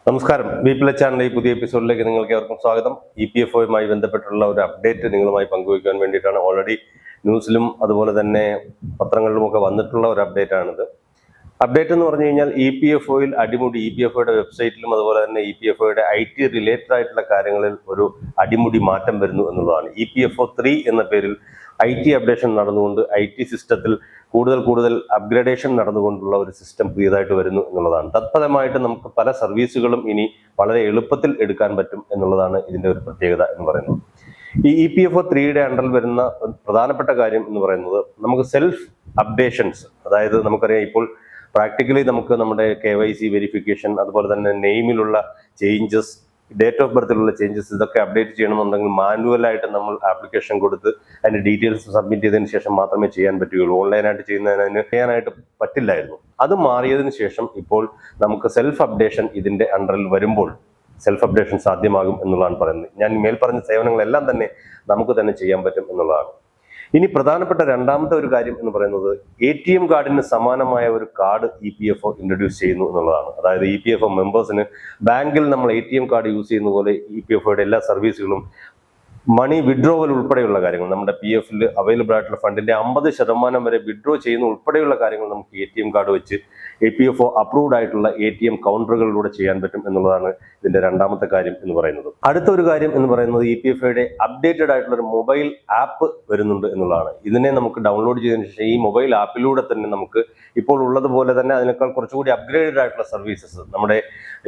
നമസ്കാരം. ബിപിഎൽ ചാനലിലെ ഈ പുതിയ എപ്പിസോഡിലേക്ക് നിങ്ങൾക്ക് ഏവർക്കും സ്വാഗതം. EPFOയുമായി ബന്ധപ്പെട്ടുള്ള ഒരു അപ്ഡേറ്റ് നിങ്ങളുമായി പങ്കുവയ്ക്കാൻ വേണ്ടിയിട്ടാണ്. ഓൾറെഡി ന്യൂസിലും അതുപോലെ തന്നെ പത്രങ്ങളിലുമൊക്കെ വന്നിട്ടുള്ള ഒരു അപ്ഡേറ്റ് ആണിത്. അപ്ഡേറ്റ് എന്ന് പറഞ്ഞു കഴിഞ്ഞാൽ EPFOയിൽ അടിമുടി, EPFOയുടെ വെബ്സൈറ്റിലും അതുപോലെ തന്നെ EPFOയുടെ IT റിലേറ്റഡ് ആയിട്ടുള്ള കാര്യങ്ങളിൽ ഒരു അടിമുടി മാറ്റം വരുന്നു എന്നുള്ളതാണ്. EPFO 3 എന്ന പേരിൽ IT അപ്ഡേഷൻ നടന്നുകൊണ്ട് IT സിസ്റ്റത്തിൽ കൂടുതൽ അപ്ഗ്രേഡേഷൻ നടന്നുകൊണ്ടുള്ള ഒരു സിസ്റ്റം പുതിയതായിട്ട് വരുന്നു എന്നുള്ളതാണ്. തത്ഫലമായിട്ട് നമുക്ക് പല സർവീസുകളും ഇനി വളരെ എളുപ്പത്തിൽ എടുക്കാൻ പറ്റും എന്നുള്ളതാണ് ഇതിന്റെ ഒരു പ്രത്യേകത എന്ന് പറയുന്നത്. ഈ EPFO 3യുടെ അണ്ടറിൽ വരുന്ന പ്രധാനപ്പെട്ട കാര്യം എന്ന് പറയുന്നത് നമുക്ക് സെൽഫ് അപ്ഡേഷൻസ്, അതായത് നമുക്കറിയാം ഇപ്പോൾ പ്രാക്ടിക്കലി നമുക്ക് നമ്മുടെ KYC വെരിഫിക്കേഷൻ, അതുപോലെ തന്നെ നെയിമിലുള്ള ചേഞ്ചസ്, ഡേറ്റ് ഓഫ് ബർത്തിലുള്ള ചേഞ്ചസ്, ഇതൊക്കെ അപ്ഡേറ്റ് ചെയ്യണമെന്നുണ്ടെങ്കിൽ മാനുവലായിട്ട് നമ്മൾ ആപ്ലിക്കേഷൻ കൊടുത്ത് അതിന്റെ ഡീറ്റെയിൽസ് സബ്മിറ്റ് ചെയ്തതിന് ശേഷം മാത്രമേ ചെയ്യാൻ പറ്റുകയുള്ളൂ. ഓൺലൈനായിട്ട് ചെയ്യുന്നതിന് ചെയ്യാനായിട്ട് പറ്റില്ലായിരുന്നു. അത് മാറിയതിനു ശേഷം ഇപ്പോൾ നമുക്ക് സെൽഫ് അപ്ഡേഷൻ ഇതിന്റെ അണ്ടറിൽ വരുമ്പോൾ സെൽഫ് അപ്ഡേഷൻ സാധ്യമാകും എന്നുള്ളതാണ് പറയുന്നത്. ഞാൻ മേൽപ്പറഞ്ഞ സേവനങ്ങളെല്ലാം തന്നെ നമുക്ക് തന്നെ ചെയ്യാൻ പറ്റും എന്നുള്ളതാണ്. ഇനി പ്രധാനപ്പെട്ട രണ്ടാമത്തെ ഒരു കാര്യം എന്ന് പറയുന്നത് ATM കാർഡിന് സമാനമായ ഒരു കാർഡ് EPFO ഇൻട്രൊഡ്യൂസ് ചെയ്യുന്നു എന്നുള്ളതാണ്. അതായത് EPFO മെമ്പേഴ്സിന് ബാങ്കിൽ നമ്മൾ ATM കാർഡ് യൂസ് ചെയ്യുന്ന പോലെ EPFOയുടെ എല്ലാ സർവീസുകളും മണി വിഡ്രോവൽ ഉൾപ്പെടെയുള്ള കാര്യങ്ങൾ, നമ്മുടെ PF അവൈലബിൾ ആയിട്ടുള്ള ഫണ്ടിന്റെ 50% വരെ വിഡ്രോ ചെയ്യുന്ന ഉൾപ്പെടെയുള്ള കാര്യങ്ങൾ നമുക്ക് ATM കാർഡ് വെച്ച് EPFO അപ്രൂവ്ഡ് ആയിട്ടുള്ള ATM കൗണ്ടറുകളിലൂടെ ചെയ്യാൻ പറ്റും എന്നുള്ളതാണ് ഇതിന്റെ രണ്ടാമത്തെ കാര്യം എന്ന് പറയുന്നത്. അടുത്ത ഒരു കാര്യം എന്ന് പറയുന്നത് EPFOയുടെ അപ്ഡേറ്റഡ് ആയിട്ടുള്ള ഒരു മൊബൈൽ ആപ്പ് വരുന്നുണ്ട് എന്നുള്ളതാണ്. ഇതിനെ നമുക്ക് ഡൗൺലോഡ് ചെയ്തതിനു ശേഷം ഈ മൊബൈൽ ആപ്പിലൂടെ തന്നെ നമുക്ക് ഇപ്പോൾ ഉള്ളതുപോലെ തന്നെ അതിനേക്കാൾ കുറച്ചുകൂടി അപ്ഗ്രേഡഡ് ആയിട്ടുള്ള സർവീസസ്, നമ്മുടെ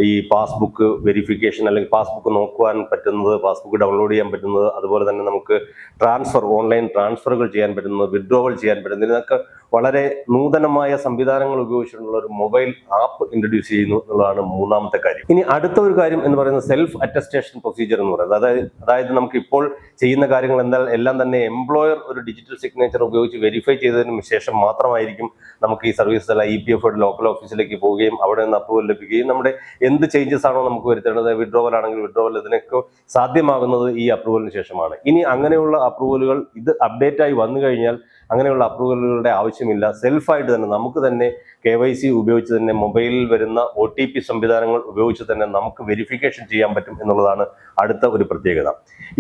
ഈ പാസ്ബുക്ക് വെരിഫിക്കേഷൻ അല്ലെങ്കിൽ പാസ്ബുക്ക് നോക്കുവാൻ പറ്റുന്നത്, പാസ്ബുക്ക് ഡൗൺലോഡ് ചെയ്യാൻ പറ്റുന്നത്, അതുപോലെ തന്നെ നമുക്ക് ട്രാൻസ്ഫർ, ഓൺലൈൻ ട്രാൻസ്ഫറുകൾ ചെയ്യാൻ പറ്റുന്നത്, വിഡ്രോവൽ ചെയ്യാൻ പറ്റുന്നത്, ഇതിനൊക്കെ വളരെ നൂതനമായ സംവിധാനങ്ങൾ ഉപയോഗിച്ചിട്ടുള്ള ഒരു മൊബൈൽ ആപ്പ് ഇൻട്രൊഡ്യൂസ് ചെയ്യുന്നു എന്നുള്ളതാണ് മൂന്നാമത്തെ കാര്യം. ഇനി അടുത്ത ഒരു കാര്യം എന്ന് പറയുന്നത് സെൽഫ് അറ്റസ്റ്റേഷൻ പ്രൊസീജിയർ എന്ന് പറയുന്നത്. അതായത് നമുക്ക് ഇപ്പോൾ ചെയ്യുന്ന കാര്യങ്ങൾ എല്ലാം തന്നെ എംപ്ലോയർ ഒരു ഡിജിറ്റൽ സിഗ്നേച്ചർ ഉപയോഗിച്ച് വെരിഫൈ ചെയ്തതിനു ശേഷം മാത്രമായിരിക്കും നമുക്ക് ഈ സർവീസ് EPFOയുടെ ലോക്കൽ ഓഫീസിലേക്ക് പോവുകയും അവിടെ നിന്ന് അപ്രൂവൽ ലഭിക്കുകയും നമ്മുടെ എന്ത് ചേഞ്ചസ് ആണോ നമുക്ക് വരുത്തേണ്ടത്, വിഡ്രോവൽ ആണെങ്കിൽ വിഡ്രോവൽ, ഇതിനൊക്കെ സാധ്യമാകുന്നത് ഈ അപ്രൂവലിന് ശേഷമാണ്. ഇനി അങ്ങനെയുള്ള അപ്രൂവലുകൾ ഇത് അപ്ഡേറ്റ് ആയി വന്നു കഴിഞ്ഞാൽ അങ്ങനെയുള്ള അപ്രൂവലുകളുടെ ആവശ്യമില്ല. സെൽഫായിട്ട് തന്നെ നമുക്ക് തന്നെ KYC ഉപയോഗിച്ച് തന്നെ മൊബൈലിൽ വരുന്ന OTP സംവിധാനങ്ങൾ ഉപയോഗിച്ച് തന്നെ നമുക്ക് വെരിഫിക്കേഷൻ ചെയ്യാൻ പറ്റും എന്നുള്ളതാണ് അടുത്ത ഒരു പ്രത്യേകത.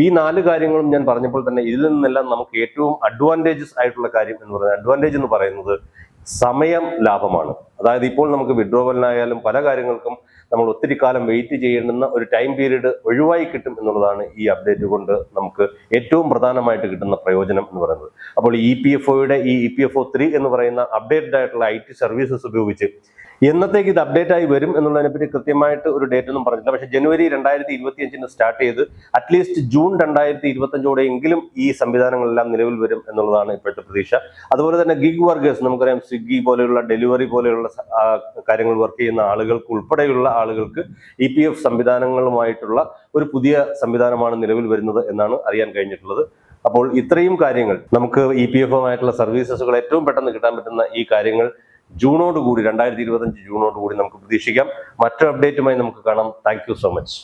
ഈ 4 കാര്യങ്ങളും ഞാൻ പറഞ്ഞപ്പോൾ തന്നെ ഇതിൽ നിന്നെല്ലാം നമുക്ക് ഏറ്റവും അഡ്വാൻറ്റേജസ് ആയിട്ടുള്ള കാര്യം എന്ന് പറയുന്നത് സമയം ലാഭമാണ്. അതായത് ഇപ്പോൾ നമുക്ക് വിഡ്രോവലിനായാലും പല കാര്യങ്ങൾക്കും നമ്മൾ ഒത്തിരി കാലം വെയിറ്റ് ചെയ്യേണ്ടുന്ന ഒരു ടൈം പീരീഡ് ഒഴിവായി കിട്ടും എന്നുള്ളതാണ് ഈ അപ്ഡേറ്റ് കൊണ്ട് നമുക്ക് ഏറ്റവും പ്രധാനമായിട്ട് കിട്ടുന്ന പ്രയോജനം എന്ന് പറയുന്നത്. അപ്പോൾ EPFOയുടെ ഈ EPFO 3 എന്ന് പറയുന്ന അപ്ഡേറ്റഡ് ആയിട്ടുള്ള IT സർവീസസ് ഉപയോഗിച്ച് എന്നത്തേക്ക് ഇത് അപ്ഡേറ്റ് ആയി വരും എന്നുള്ളതിനെ പറ്റി കൃത്യമായിട്ട് ഒരു ഡേറ്റ് ഒന്നും പറഞ്ഞില്ല. പക്ഷേ ജനുവരി 2025 സ്റ്റാർട്ട് ചെയ്ത് അറ്റ്ലീസ്റ്റ് ജൂൺ 2025 എങ്കിലും ഈ സംവിധാനങ്ങളെല്ലാം നിലവിൽ വരും എന്നുള്ളതാണ് ഇപ്പോഴത്തെ പ്രതീക്ഷ. അതുപോലെ തന്നെ ഗിഗ് വർക്കേഴ്സ്, നമുക്കറിയാം സ്വിഗ്ഗി പോലെയുള്ള ഡെലിവറി പോലെയുള്ള കാര്യങ്ങൾ വർക്ക് ചെയ്യുന്ന ആളുകൾക്ക് ഉൾപ്പെടെയുള്ള ആളുകൾക്ക് EPF സംവിധാനങ്ങളുമായിട്ടുള്ള ഒരു പുതിയ സംവിധാനമാണ് നിലവിൽ വരുന്നത് എന്നാണ് അറിയാൻ കഴിഞ്ഞിട്ടുള്ളത്. അപ്പോൾ ഇത്രയും കാര്യങ്ങൾ നമുക്ക് EPFOമായിട്ടുള്ള സർവീസസുകൾ ഏറ്റവും പെട്ടെന്ന് കിട്ടാൻ പറ്റുന്ന ഈ കാര്യങ്ങൾ 2025 ജൂണോടുകൂടി നമുക്ക് പ്രതീക്ഷിക്കാം. മറ്റൊരു അപ്ഡേറ്റുമായി നമുക്ക് കാണാം. Thank you so much.